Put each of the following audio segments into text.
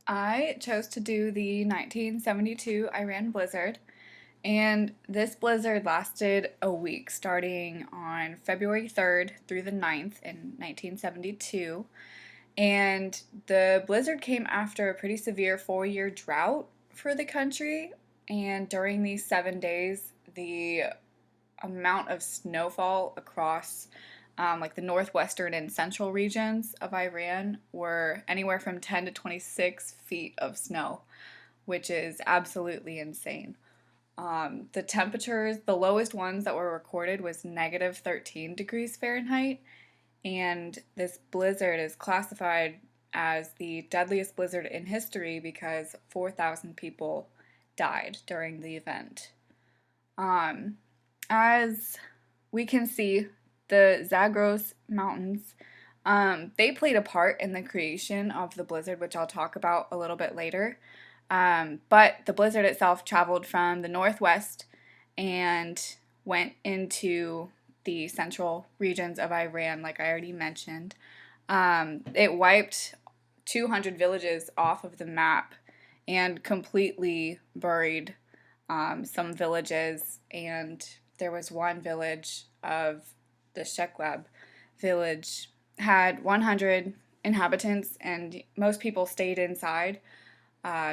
I chose to do the 1972 Iran blizzard, and this blizzard lasted a week starting on February 3rd through the 9th in 1972. And the blizzard came after a pretty severe 4 year drought for the country. And during these 7 days, the amount of snowfall across like the northwestern and central regions of Iran were anywhere from 10 to 26 feet of snow, which is absolutely insane. The temperatures, the lowest ones that were recorded was negative 13 degrees Fahrenheit, and this blizzard is classified as the deadliest blizzard in history because 4,000 people died during the event. Um, as we can see, the Zagros Mountains, they played a part in the creation of the blizzard, which I'll talk about a little bit later. But the blizzard itself traveled from the northwest and went into the central regions of Iran, like I already mentioned. It wiped 200 villages off of the map and completely buried some villages. And there was one village of the Sheklab village had 100 inhabitants, and most people stayed inside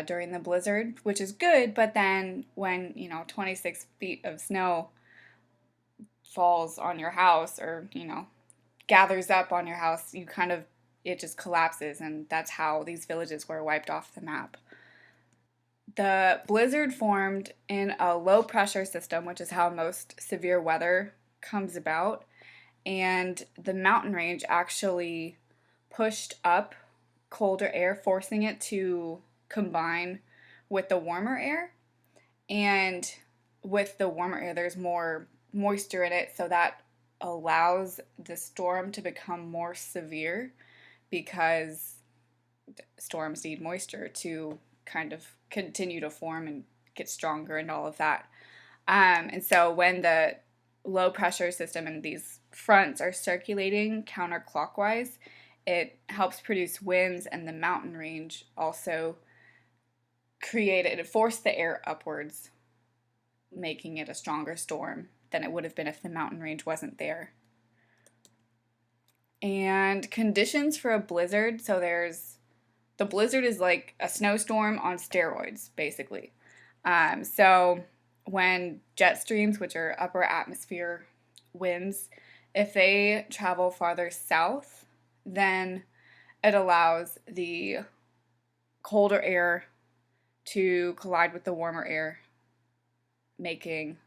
during the blizzard, which is good. But then when 26 feet of snow falls on your house, or gathers up on your house, it just collapses, and that's how these villages were wiped off the map. The blizzard formed in a low pressure system, which is how most severe weather comes about, and the mountain range actually pushed up colder air, forcing it to combine with the warmer air. And with the warmer air, there's more moisture in it, so that allows the storm to become more severe because storms need moisture to kind of continue to form and get stronger and all of that. And so when the low pressure system and these fronts are circulating counterclockwise, it helps produce winds, and the mountain range also forced the air upwards, making it a stronger storm than it would have been if the mountain range wasn't there. And conditions for a blizzard, the blizzard is like a snowstorm on steroids, basically. So when jet streams, which are upper atmosphere winds, if they travel farther south, then it allows the colder air to collide with the warmer air, making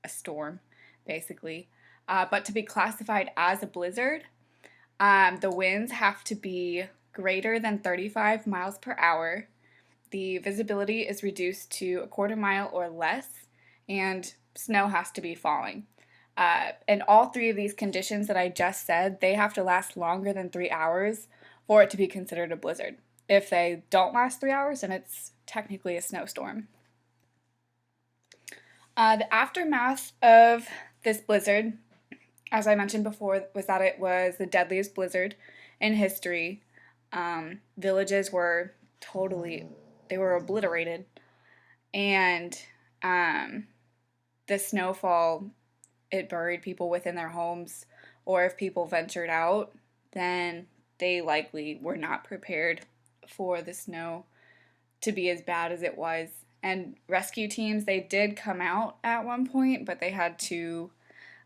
a storm, basically. But to be classified as a blizzard, the winds have to be greater than 35 miles per hour. The visibility is reduced to a quarter mile or less, and snow has to be falling. And all three of these conditions that I just said, they have to last longer than 3 hours for it to be considered a blizzard. If they don't last 3 hours, then it's technically a snowstorm. The aftermath of this blizzard, as I mentioned before, was that it was the deadliest blizzard in history. Villages were they were obliterated, and the snowfall, it buried people within their homes, or if people ventured out, then they likely were not prepared for the snow to be as bad as it was. And rescue teams, they did come out at one point, but they had to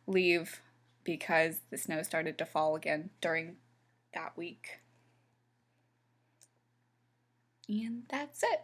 leave because the snow started to fall again during that week. And that's it.